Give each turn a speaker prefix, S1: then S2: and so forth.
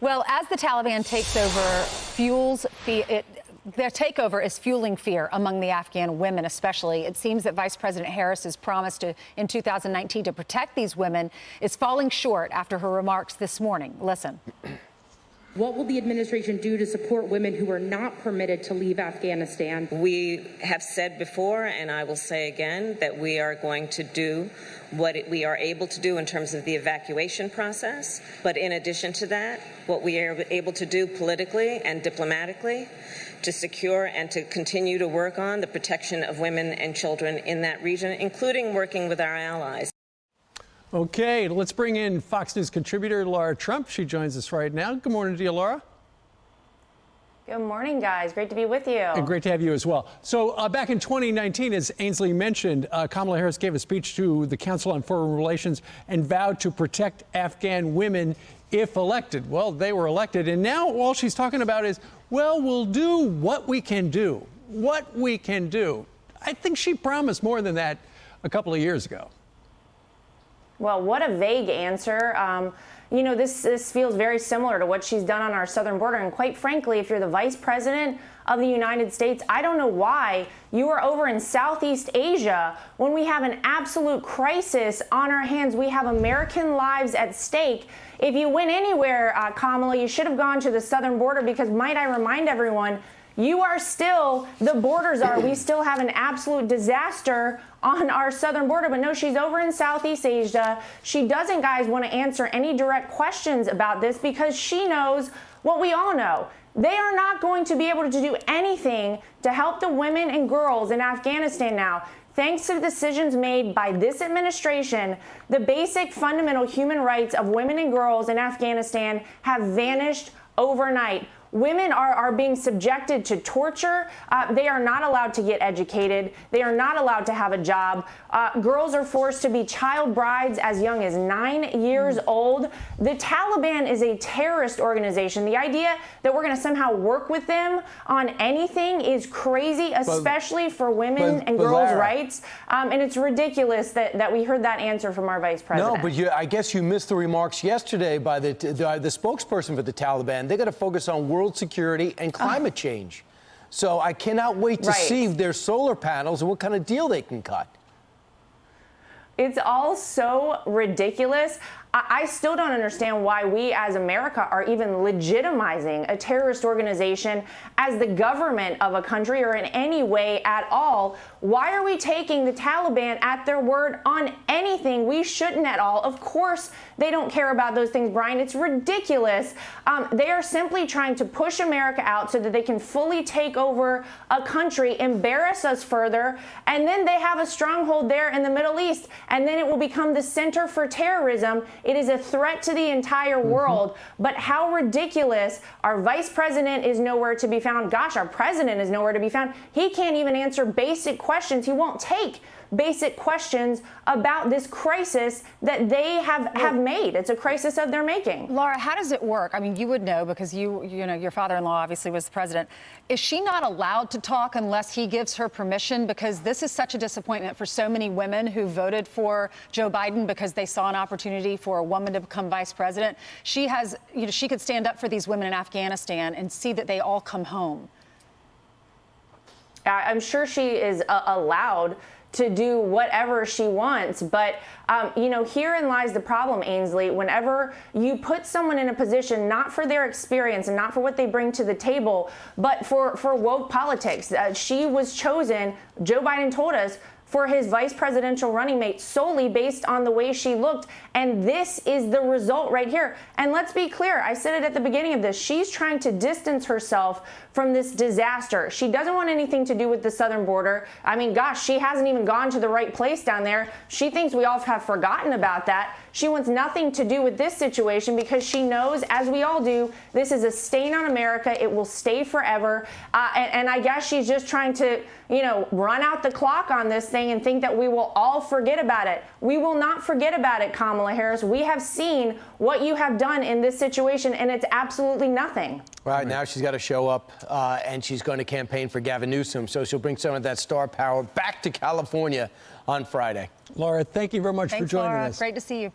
S1: Well, as the Taliban takes over, their takeover is fueling fear among the Afghan women, especially. It seems that Vice President Harris's promise in 2019 to protect these women is falling short after her remarks this morning. Listen.
S2: What will the administration do to support women who are not permitted to leave Afghanistan?
S3: We have said before, and I will say again, that we are going to do what we are able to do in terms of the evacuation process. But in addition to that, what we are able to do politically and diplomatically to secure and to continue to work on the protection of women and children in that region, including working with our allies.
S4: Okay, let's bring in Fox News contributor Laura Trump. She joins us right now. Good morning to you, Laura.
S5: Good morning, guys. Great to be with you.
S4: And great to have you as well. So back in 2019, as Ainsley mentioned, Kamala Harris gave a speech to the Council on Foreign Relations and vowed to protect Afghan women if elected. Well, they were elected. And now all she's talking about is, well, we'll do what we can do. What we can do. I think she promised more than that a couple of years ago.
S5: Well, what a vague answer. You know, this feels very similar to what she's done on our southern border. And quite frankly, if you're the vice president of the United States, I don't know why you are over in Southeast Asia when we have an absolute crisis on our hands. We have American lives at stake. If you went anywhere, Kamala, you should have gone to the southern border because, might I remind everyone, you are still, the borders are, we still have an absolute disaster on our southern border. But no, she's over in Southeast Asia. She doesn't, guys, want to answer any direct questions about this because she knows what we all know. They are not going to be able to do anything to help the women and girls in Afghanistan now. Thanks to the decisions made by this administration, the basic fundamental human rights of women and girls in Afghanistan have vanished overnight. Women are being subjected to torture. They are not allowed to get educated. They are not allowed to have a job. Girls are forced to be child brides as young as 9 years old. The Taliban is a terrorist organization. The idea that we're going to somehow work with them on anything is crazy, especially for women and girls'
S6: Lara,
S5: rights. And it's ridiculous that we heard that answer from our vice president.
S6: No, but I guess you missed the remarks yesterday by the spokesperson for the Taliban. They got to focus on world security and climate change. So I cannot wait to see their solar panels and what kind of deal they can cut.
S5: It's all so ridiculous. I still don't understand why we as America are even legitimizing a terrorist organization as the government of a country or in any way at all. Why are we taking the Taliban at their word on anything? We shouldn't at all. Of course, they don't care about those things, Brian. It's ridiculous. They are simply trying to push America out so that they can fully take over a country, embarrass us further, and then they have a stronghold there in the Middle East, and then it will become the center for terrorism. It is a threat to the entire world. But how ridiculous. Our vice president is nowhere to be found. Gosh, our president is nowhere to be found. He can't even answer basic questions. He won't take basic questions about this crisis that they have made. It's a crisis of their making.
S1: Laura, how does it work? I mean, you would know because you know, your father-in-law obviously was the president. Is she not allowed to talk unless he gives her permission? Because this is such a disappointment for so many women who voted for Joe Biden because they saw an opportunity for a woman to become vice president. She has, you know, she could stand up for these women in Afghanistan and see that they all come home.
S5: I'm sure she is allowed to do whatever she wants. But, you know, herein lies the problem, Ainsley. Whenever you put someone in a position, not for their experience and not for what they bring to the table, but for woke politics, she was chosen, Joe Biden told us, for his vice presidential running mate solely based on the way she looked. And this is the result right here. And let's be clear, I said it at the beginning of this, she's trying to distance herself from this disaster. She doesn't want anything to do with the southern border. I mean, gosh, she hasn't even gone to the right place down there. She thinks we all have forgotten about that. She wants nothing to do with this situation because she knows, as we all do, this is a stain on America. It will stay forever. And I guess she's just trying to, you know, run out the clock on this thing and think that we will all forget about it. We will not forget about it, Kamala Harris. We have seen what you have done in this situation, and it's absolutely nothing.
S6: Right, now she's got to show up, and she's going to campaign for Gavin Newsom, so she'll bring some of that star power back to California on Friday.
S4: Laura, thank you very much for joining
S1: Laura.
S4: us.
S1: Great to see you.